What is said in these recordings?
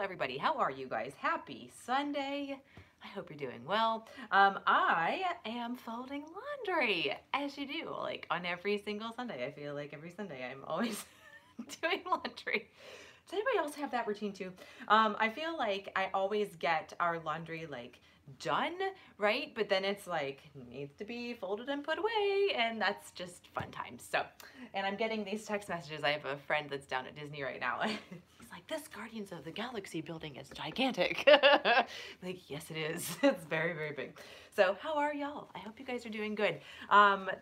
everybody. How are you guys? Happy Sunday. I hope you're doing well. I am folding laundry, as you do, like on every single Sunday. I feel like every Sunday I'm always doing laundry. Does anybody else have that routine too? I feel like I always get our laundry like done, right? But then it's like needs to be folded and put away, and that's just fun times. So, and I'm getting these text messages. I have a friend that's down at Disney right now. He's like, "This Guardians of the Galaxy building is gigantic." Like, yes, it is. It's very, very big. So, how are y'all? I hope you guys are doing good.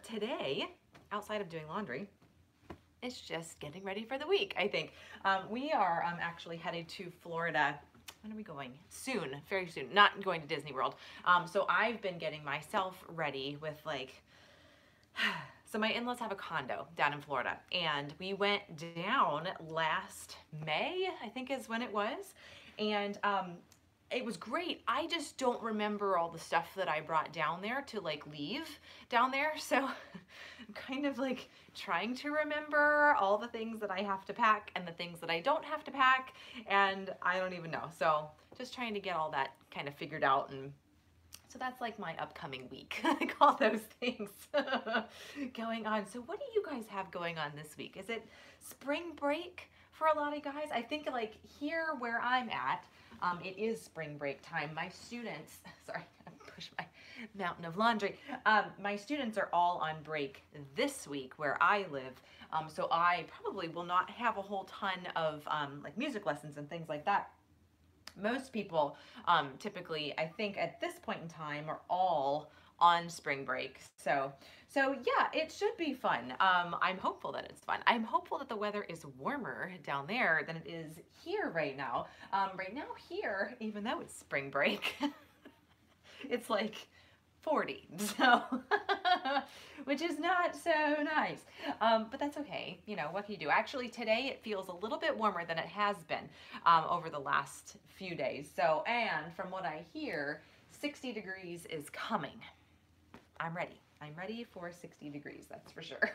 Today, outside of doing laundry, it's just getting ready for the week, I think. We are actually headed to Florida. When are we going? Soon, very soon. Not going to Disney World. So I've been getting myself ready with like, so my in-laws have a condo down in Florida, and we went down last May, I think is when it was. And it was great. I just don't remember all the stuff that I brought down there to like leave down there. So I'm kind of like trying to remember all the things that I have to pack and the things that I don't have to pack. And I don't even know. So just trying to get all that kind of figured out. And so that's like my upcoming week. Like all those things going on. So what do you guys have going on this week? Is it spring break for a lot of guys? I think like here where I'm at, it is spring break time. My students, sorry, I pushed my mountain of laundry. My students are all on break this week where I live. So I probably will not have a whole ton of like music lessons and things like that. Most people typically, I think at this point in time, are all on spring break. So yeah, it should be fun. I'm hopeful that it's fun. I'm hopeful that the weather is warmer down there than it is here right now. Right now here, even though it's spring break, it's like 40, so which is not so nice. But that's okay. You know, what can you do? Actually, today it feels a little bit warmer than it has been over the last few days. So, and from what I hear, 60 degrees is coming. I'm ready. I'm ready for 60 degrees, that's for sure.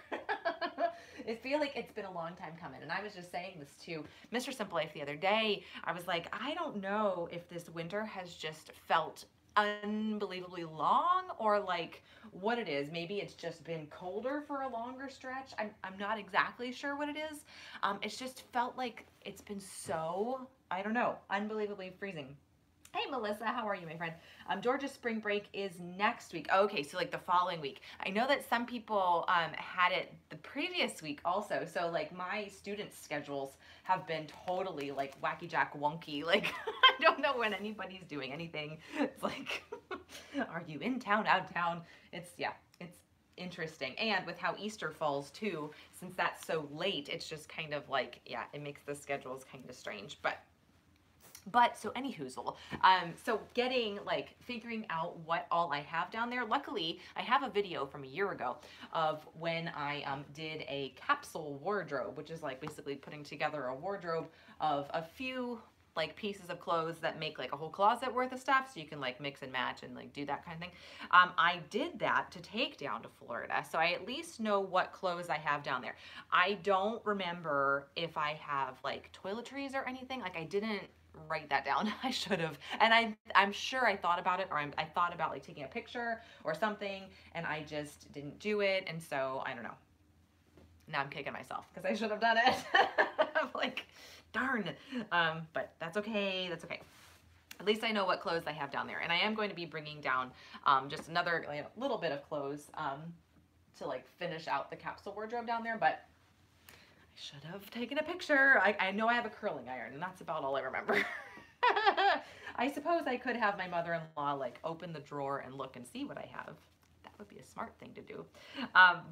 I feel like it's been a long time coming. And I was just saying this to Mr. Simple Life the other day. I was like, I don't know if this winter has just felt unbelievably long or like what it is. Maybe it's just been colder for a longer stretch. I'm not exactly sure what it is. It's just felt like it's been so, I don't know, unbelievably freezing. Hey Melissa, how are you, my friend? Georgia's spring break is next week. Okay, so like the following week. I know that some people had it the previous week also. So like my students' schedules have been totally like wacky jack wonky. Like I don't know when anybody's doing anything. It's like, are you in town, out of town? It's, yeah, it's interesting. And with how Easter falls too, since that's so late, it's just kind of like, yeah, it makes the schedules kind of strange. But so anywhoozle, so getting like figuring out what all I have down there. Luckily, I have a video from a year ago of when I did a capsule wardrobe, which is like basically putting together a wardrobe of a few like pieces of clothes that make like a whole closet worth of stuff, so you can like mix and match and like do that kind of thing. I did that to take down to Florida, so I at least know what clothes I have down there. I don't remember if I have like toiletries or anything. Like I didn't write that down. I should have. And I'm sure I thought about it, or I thought about like taking a picture or something, and I just didn't do it. And so I don't know. Now I'm kicking myself because I should have done it. I'm like, darn. But that's okay. That's okay. At least I know what clothes I have down there. And I am going to be bringing down just another little bit of clothes to like finish out the capsule wardrobe down there. But I should have taken a picture. I know I have a curling iron, and that's about all I remember. I suppose I could have my mother-in-law like open the drawer and look and see what I have. That would be a smart thing to do.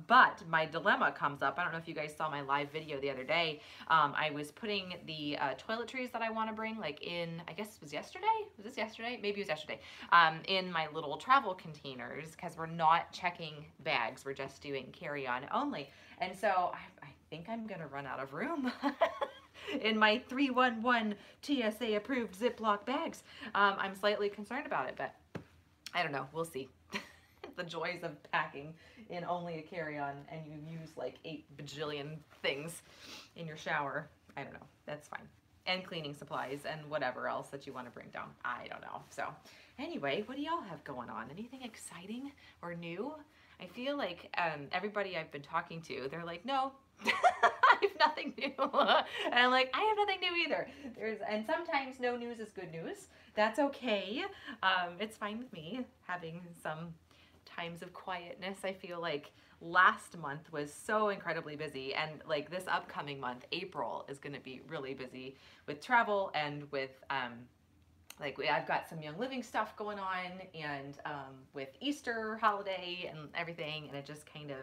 But my dilemma comes up. I don't know if you guys saw my live video the other day. I was putting the toiletries that I want to bring like in, I guess it was yesterday? Was this yesterday? Maybe it was yesterday. In my little travel containers, because we're not checking bags. We're just doing carry-on only. And so I think I'm going to run out of room in my 311 TSA approved Ziploc bags. I'm slightly concerned about it, but I don't know. We'll see. The joys of packing in only a carry-on, and you use like 8 bajillion things in your shower. I don't know. That's fine. and cleaning supplies and whatever else that you want to bring down. I don't know. So anyway, what do y'all have going on? Anything exciting or new? I feel like everybody I've been talking to, they're like, no, I have nothing new. And I'm like, I have nothing new either. And sometimes no news is good news. That's okay. It's fine with me having some times of quietness. I feel like last month was so incredibly busy, and like this upcoming month, April, is going to be really busy with travel and with I've got some Young Living stuff going on, and with Easter holiday and everything, and it just kind of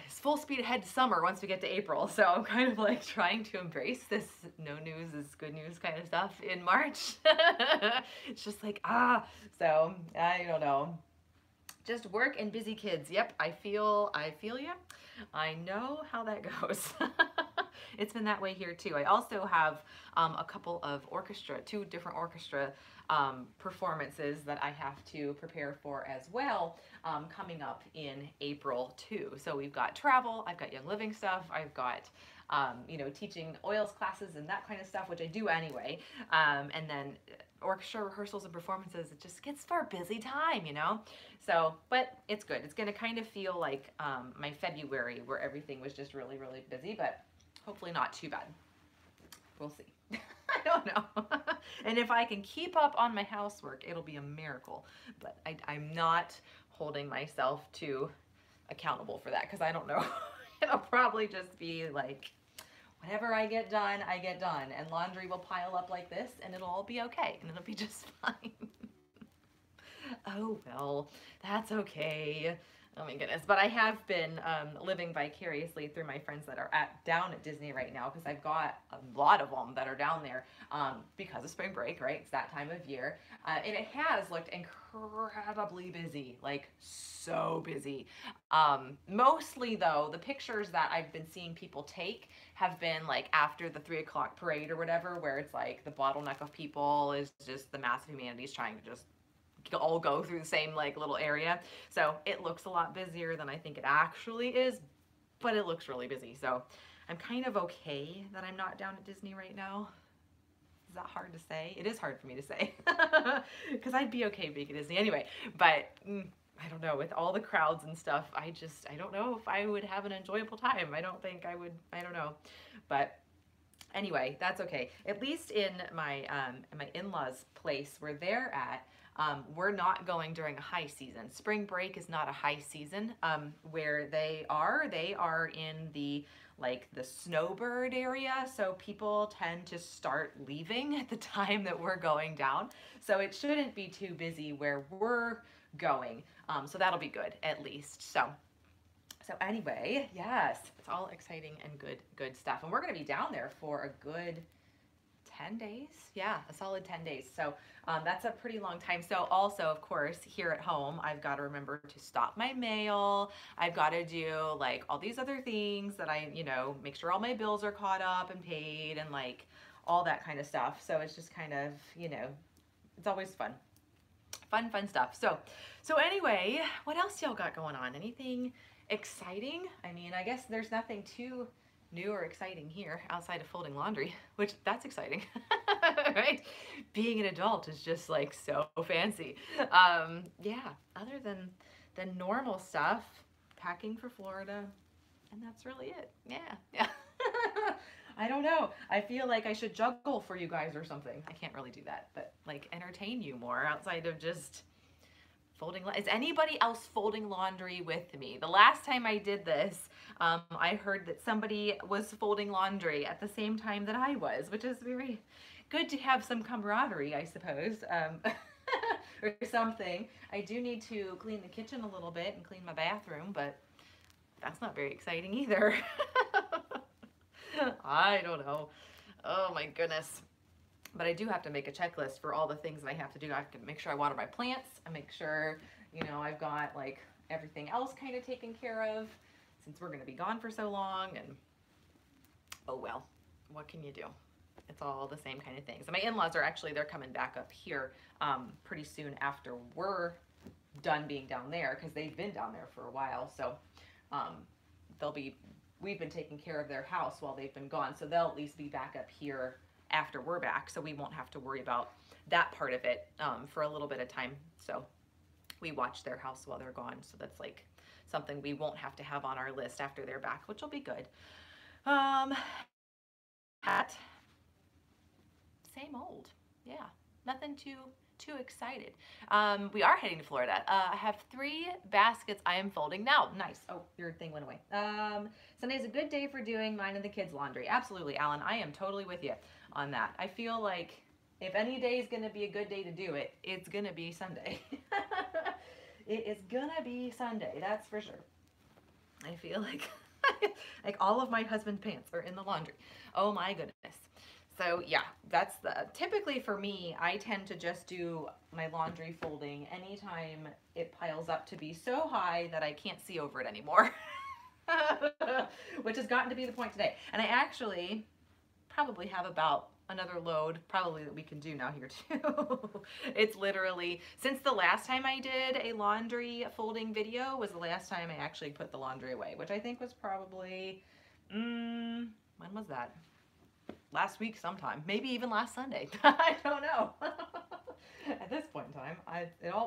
is full speed ahead to summer once we get to April. So I'm kind of like trying to embrace this no news is good news kind of stuff in March. It's just like, so I don't know. Just work and busy kids. Yep, I feel you. I know how that goes. It's been that way here too. I also have a couple of two different orchestra performances that I have to prepare for as well, coming up in April too. So we've got travel, I've got Young Living stuff, I've got teaching oils classes and that kind of stuff, which I do anyway, and then orchestra rehearsals and performances. It just gets for a busy time, so, but it's good. It's going to kind of feel like my February, where everything was just really, really busy, but hopefully not too bad. We'll see. I don't know. And if I can keep up on my housework, it'll be a miracle. But I'm not holding myself too accountable for that, because I don't know. It'll probably just be like, whatever I get done, I get done. And laundry will pile up like this, and it'll all be okay, and it'll be just fine. Oh, well, that's okay. Oh my goodness. But I have been living vicariously through my friends that are down at Disney right now, because I've got a lot of them that are down there because of spring break, right? It's that time of year. And it has looked incredibly busy, like so busy. Mostly though, the pictures that I've been seeing people take have been like after the 3 o'clock parade or whatever, where it's like the bottleneck of people is just the mass of humanities trying to just all go through the same like little area. So it looks a lot busier than I think it actually is, but it looks really busy. So I'm kind of okay that I'm not down at Disney right now. Is that hard to say? It is hard for me to say, because I'd be okay being at Disney anyway, but I don't know, with all the crowds and stuff, I don't know if I would have an enjoyable time. I don't think I would. I don't know, but anyway, that's okay. At least in my in-laws' place where they're at, we're not going during a high season. Spring break is not a high season. Where they are in the snowbird area, so people tend to start leaving at the time that we're going down. So it shouldn't be too busy where we're going. So that'll be good at least. So anyway, yes, it's all exciting and good stuff. And we're going to be down there for a good 10 days. Yeah, a solid 10 days. So that's a pretty long time. So also, of course, here at home, I've got to remember to stop my mail. I've got to do like all these other things that I, make sure all my bills are caught up and paid and like all that kind of stuff. So it's just kind of, it's always fun. Fun stuff. So anyway, what else y'all got going on? Anything exciting? I mean, I guess there's nothing too new or exciting here outside of folding laundry, which that's exciting, right? Being an adult is just like so fancy. Yeah, other than normal stuff, packing for Florida, and that's really it. Yeah. I don't know. I feel like I should juggle for you guys or something. I can't really do that, but like entertain you more outside of just folding. Is anybody else folding laundry with me? The last time I did this, I heard that somebody was folding laundry at the same time that I was, which is very good to have some camaraderie, I suppose, or something. I do need to clean the kitchen a little bit and clean my bathroom, but that's not very exciting either. I don't know. Oh my goodness. But I do have to make a checklist for all the things that I have to do. I have to make sure I water my plants. I make sure, I've got like everything else kind of taken care of since we're going to be gone for so long. And oh well, what can you do? It's all the same kind of things. And my in-laws are actually, they're coming back up here pretty soon after we're done being down there, because they've been down there for a while. So they'll be we've been taking care of their house while they've been gone. So they'll at least be back up here after we're back. So we won't have to worry about that part of it for a little bit of time. So we watch their house while they're gone. So that's like something we won't have to have on our list after they're back, which will be good. At same old, yeah, nothing too excited. We are heading to Florida. I have 3 baskets I am folding now. Nice. Oh, your thing went away. Sunday's a good day for doing mine and the kids' laundry. Absolutely, Alan. I am totally with you on that. I feel like if any day is going to be a good day to do it, it's going to be Sunday. It is going to be Sunday, that's for sure. I feel like like all of my husband's pants are in the laundry. Oh my goodness. So yeah, that's typically for me, I tend to just do my laundry folding anytime it piles up to be so high that I can't see over it anymore. Which has gotten to be the point today. And I actually probably have about another load probably that we can do now here too. It's literally, since the last time I did a laundry folding video was the last time I actually put the laundry away, which I think was probably, when was that? Last week sometime, maybe even last Sunday. I don't know. At this point in time,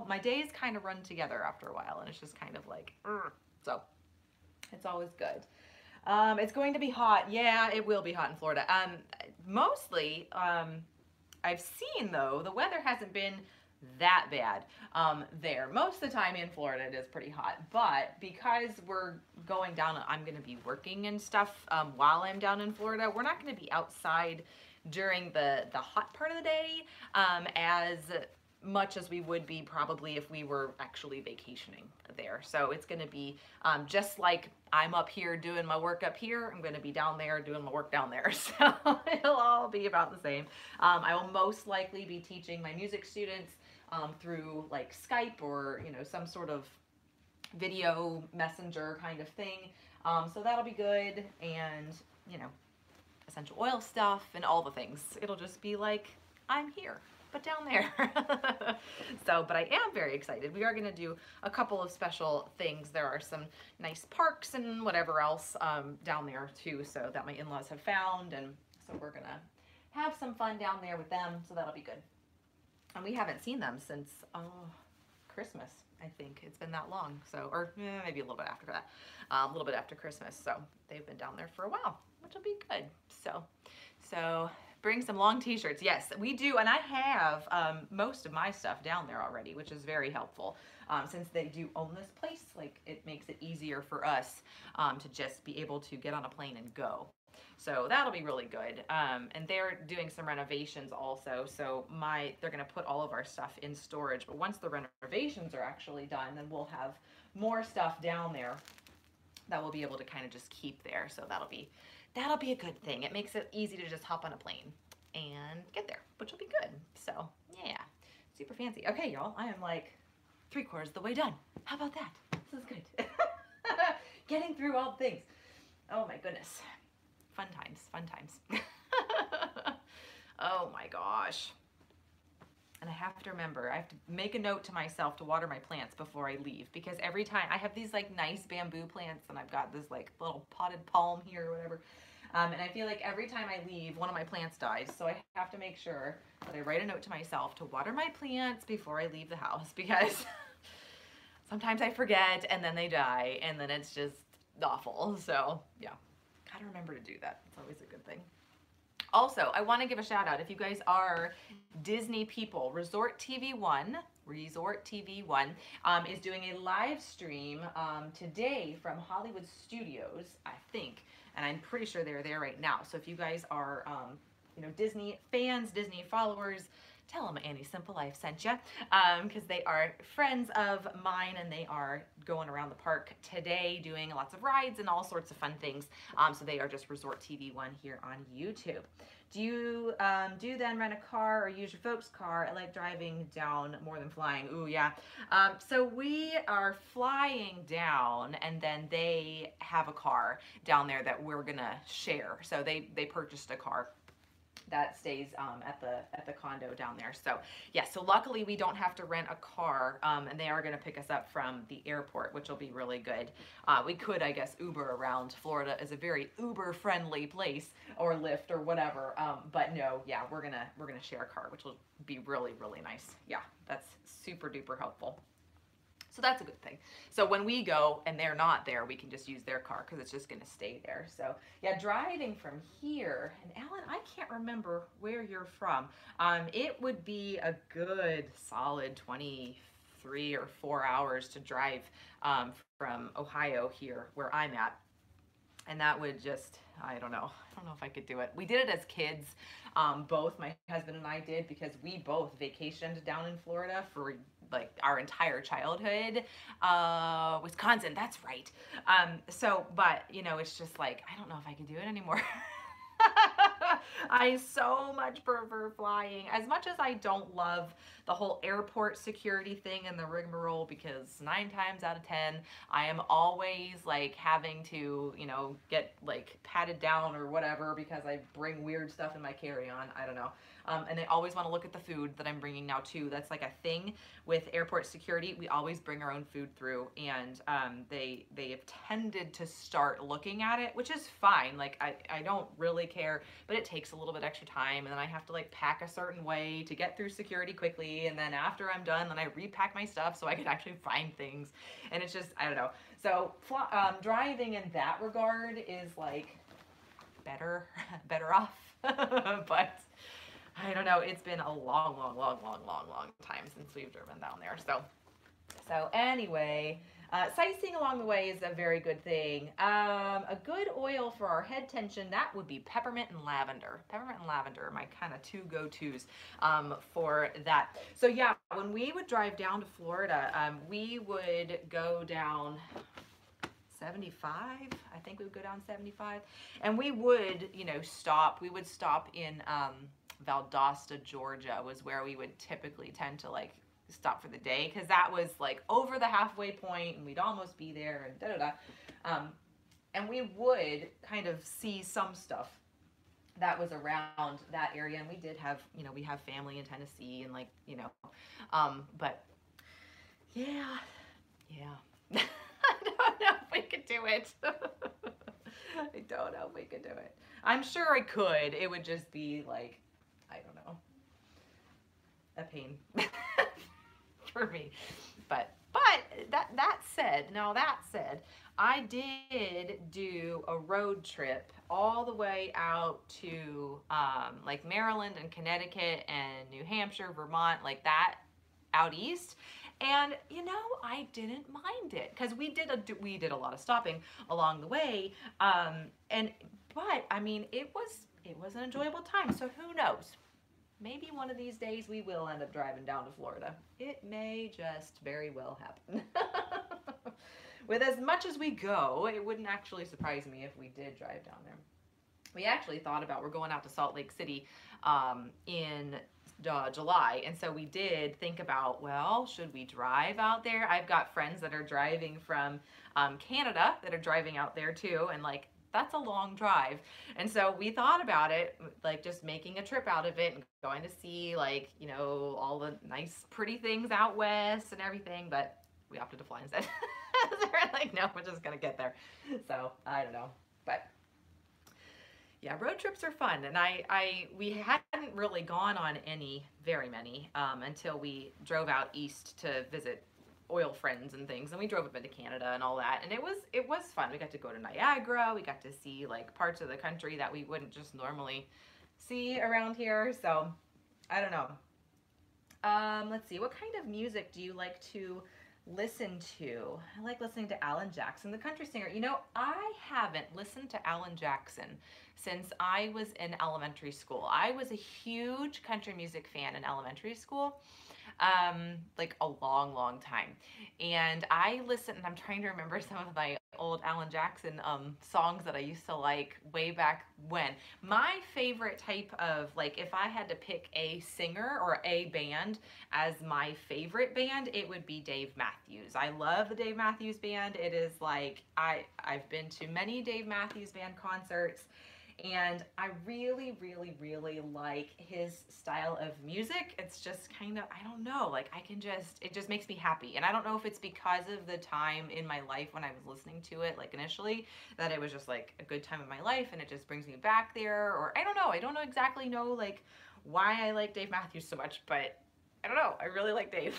my days kind of run together after a while, and it's just kind of like, so it's always good. It's going to be hot. Yeah, it will be hot in Florida. Mostly, I've seen though, the weather hasn't been that bad there. Most of the time in Florida it is pretty hot, but because we're going down, I'm going to be working and stuff while I'm down in Florida, we're not going to be outside during the hot part of the day as much as we would be probably if we were actually vacationing there. So it's going to be just like I'm up here doing my work up here, I'm going to be down there doing my work down there. So it'll all be about the same. I will most likely be teaching my music students through like Skype or, you know, some sort of video messenger kind of thing. So that'll be good. And, you know, essential oil stuff and all the things. It'll just be like, I'm here, but down there. So, but I am very excited. We are going to do a couple of special things. There are some nice parks and whatever else down there too, so that my in-laws have found. And so we're going to have some fun down there with them. So that'll be good. And we haven't seen them since, Christmas, I think. It's been that long. So, or maybe a little bit after that, a little bit after Christmas. So they've been down there for a while, which will be good. So bring some long t-shirts. Yes, we do. And I have most of my stuff down there already, which is very helpful. Since they do own this place, like it makes it easier for us to just be able to get on a plane and go. So that'll be really good. And they're doing some renovations also. So they're going to put all of our stuff in storage. But once the renovations are actually done, then we'll have more stuff down there that we'll be able to kind of just keep there. So that'll be a good thing. It makes it easy to just hop on a plane and get there, which will be good. So yeah, super fancy. Okay, y'all, I am like 3/4 of the way done. How about that? This is good. Getting through all the things. Oh my goodness. Fun times, fun times. Oh my gosh. And I have to remember, I have to make a note to myself to water my plants before I leave, because every time I have these like nice bamboo plants and I've got this like little potted palm here or whatever. And I feel like every time I leave, one of my plants dies. So I have to make sure that I write a note to myself to water my plants before I leave the house, because sometimes I forget and then they die and then it's just awful. So yeah. Gotta remember to do that. It's always a good thing. Also, I want to give a shout out if you guys are Disney people. Resort TV One is doing a live stream today from Hollywood Studios, I think, and I'm pretty sure they're there right now. So if you guys are, you know, Disney fans, Disney followers, tell them Annie Simple Life sent you, because they are friends of mine and they are going around the park today doing lots of rides and all sorts of fun things. So they are just Resort TV One here on YouTube. Do you then rent a car or use your folks' car? I like driving down more than flying. Ooh, yeah. So we are flying down and then they have a car down there that we're gonna share. So they purchased a car. that stays at the condo down there. So yeah, so luckily we don't have to rent a car, and they are going to pick us up from the airport, which will be really good. We could, I guess, Uber around. Florida is a very Uber friendly place, or Lyft or whatever. But no, yeah, we're gonna share a car, which will be really really nice. Yeah, that's super duper helpful. So that's a good thing. So when we go and they're not there, we can just use their car because it's just going to stay there. So yeah, driving from here, and Alan, I can't remember where you're from. It would be a good solid 23 or 4 hours to drive from Ohio here where I'm at. And that would just, I don't know. I don't know if I could do it. We did it as kids. Both my husband and I did, because we both vacationed down in Florida for like our entire childhood. Wisconsin, that's right. So, but you know, it's just like, I don't know if I could do it anymore. I so much prefer flying. As much as I don't love the whole airport security thing and the rigmarole, because 9 times out of 10, I am always like having to, you know, get like patted down or whatever because I bring weird stuff in my carry-on. I don't know. And they always want to look at the food that I'm bringing now too. That's like a thing with airport security. We always bring our own food through, and they have tended to start looking at it, which is fine. Like I don't really care, but it takes a little bit extra time, and then I have to like pack a certain way to get through security quickly, and then after I'm done, then I repack my stuff so I can actually find things, and it's just, I don't know. So driving in that regard is like better off, but I don't know. It's been a long time since we've driven down there. So anyway, sightseeing along the way is a very good thing. A good oil for our head tension, that would be peppermint and lavender. Peppermint and lavender are my kind of two go-tos for that. So yeah, when we would drive down to Florida, we would go down 75. I think we would go down 75, and we would, you know, stop. We would stop in Valdosta, Georgia, was where we would typically tend to like stop for the day, because that was like over the halfway point and we'd almost be there, and and we would kind of see some stuff that was around that area, and we did have, you know, we have family in Tennessee, and like, you know, but yeah I don't know if we could do it. I don't know if we could do it. I'm sure I could. It would just be like, I don't know, a pain for me. But that said, I did do a road trip all the way out to like Maryland and Connecticut and New Hampshire, Vermont, like that, out east. And you know, I didn't mind it, because we did a lot of stopping along the way, but I mean, it was an enjoyable time. So who knows? Maybe one of these days we will end up driving down to Florida. It may just very well happen. With as much as we go, it wouldn't actually surprise me if we did drive down there. We actually thought about, we're going out to Salt Lake City in July, and so we did think about, well, should we drive out there? I've got friends that are driving from Canada that are driving out there too, and like, that's a long drive. And so we thought about it, like just making a trip out of it and going to see, like, you know, all the nice pretty things out west and everything, but we opted to fly instead. So we're like, no, we're just gonna get there. So I don't know, but yeah, road trips are fun, and we hadn't really gone on very many until we drove out east to visit oil friends and things, and we drove up into Canada and all that, and it was fun. We got to go to Niagara. We got to see like parts of the country that we wouldn't just normally see around here. So I don't know. Let's see, what kind of music do you like to listen to? I like listening to Alan Jackson, the country singer. You know, I haven't listened to Alan Jackson since I was in elementary school. I was a huge country music fan in elementary school, like a long time. And I listened, and I'm trying to remember some of my old Alan Jackson songs that I used to like way back when. My favorite type of, like, if I had to pick a singer or a band as my favorite band, it would be Dave Matthews. I love the Dave Matthews Band. It is like, I've been to many Dave Matthews Band concerts. And I really, really, really like his style of music. It's just kind of, I don't know, like it just makes me happy. And I don't know if it's because of the time in my life when I was listening to it, like initially, that it was just like a good time in my life and it just brings me back there. Or I don't know. I don't exactly know like why I like Dave Matthews so much, but I don't know. I really like Dave.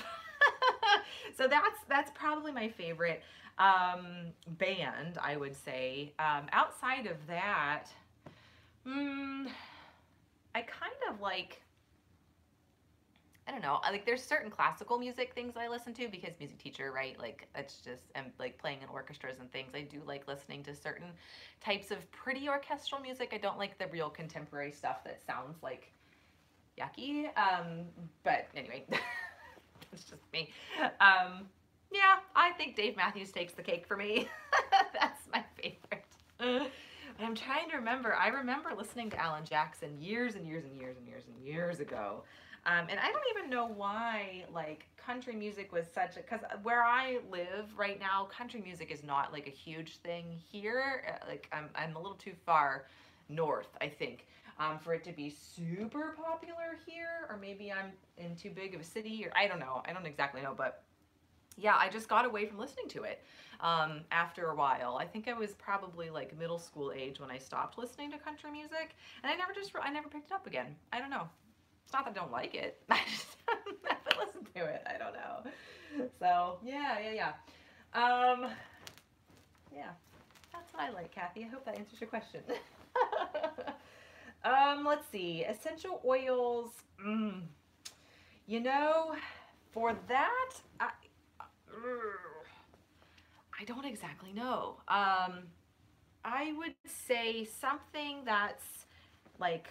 So that's probably my favorite band, I would say. Outside of that, I kind of like, I don't know, like there's certain classical music things that I listen to because music teacher, right? Like it's just, and like playing in orchestras and things. I do like listening to certain types of pretty orchestral music. I don't like the real contemporary stuff that sounds like yucky. But anyway, it's just me. Yeah, I think Dave Matthews takes the cake for me. That's my favorite. I'm trying to remember. I remember listening to Alan Jackson years and years and years and years and years ago. And I don't even know why, like, country music was such a, because where I live right now, country music is not, like, a huge thing here. Like, I'm a little too far north, I think, for it to be super popular here. Or maybe I'm in too big of a city, or I don't know. I don't exactly know, but yeah, I just got away from listening to it after a while. I think I was probably like middle school age when I stopped listening to country music, and I never picked it up again. I don't know. It's not that I don't like it. I just haven't listened to it. I don't know. So yeah. Yeah, that's what I like, Kathy. I hope that answers your question. Let's see. Essential oils. You know, for that, I don't exactly know. I would say something that's like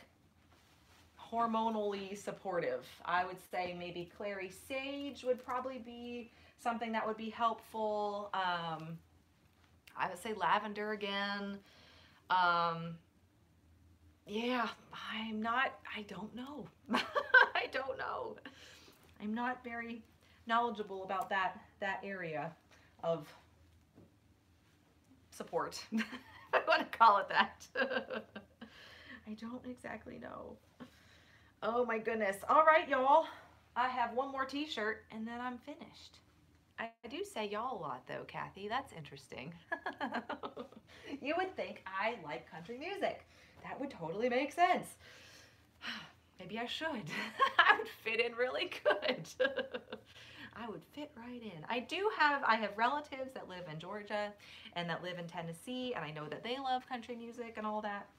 hormonally supportive. I would say maybe clary sage would probably be something that would be helpful. I would say lavender again. Yeah, I don't know. I don't know. I'm not very knowledgeable about that area of support. I want to call it that. I don't exactly know. Oh my goodness. All right, y'all. I have one more t-shirt and then I'm finished. I do say y'all a lot though, Kathy. That's interesting. You would think I like country music. That would totally make sense. Maybe I should. I would fit in really good. I would fit right in. I have relatives that live in Georgia and that live in Tennessee, and I know that they love country music and all that.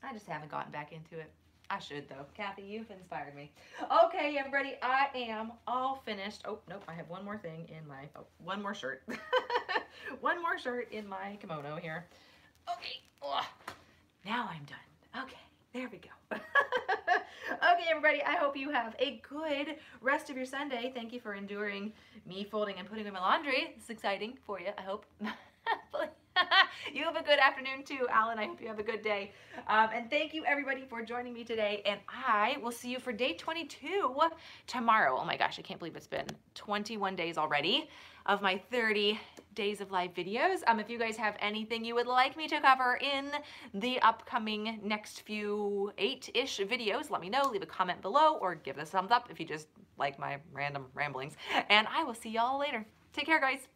I just haven't gotten back into it. I should though. Kathy, you've inspired me. Okay, everybody, I am all finished. Oh, nope, I have one more thing in my, one more shirt. One more shirt in my kimono here. Okay, now I'm done. Okay, there we go. Okay, everybody, I hope you have a good rest of your Sunday. Thank you for enduring me folding and putting away my laundry. It's exciting for you, I hope. You have a good afternoon too, Alan. I hope you have a good day. And thank you, everybody, for joining me today. And I will see you for day 22 tomorrow. Oh my gosh, I can't believe it's been 21 days already of my 30 days of live videos. If you guys have anything you would like me to cover in the upcoming next few 8-ish videos, let me know. Leave a comment below or give it a thumbs up if you just like my random ramblings. And I will see y'all later. Take care, guys.